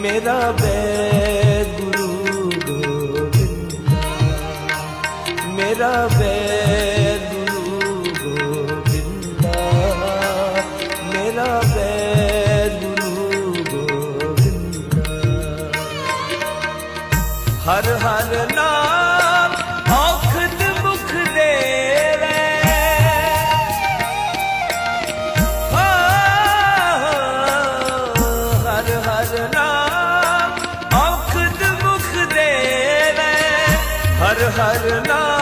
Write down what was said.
मेरा वैद गुरु गोविंदा, मेरा वैद गुरु गोविंदा, मेरा वैद गुरु गोविंदा। हर हर नाम औखद मुख देवे, हर हर नाम औखद मुख देवे, हर हर नाम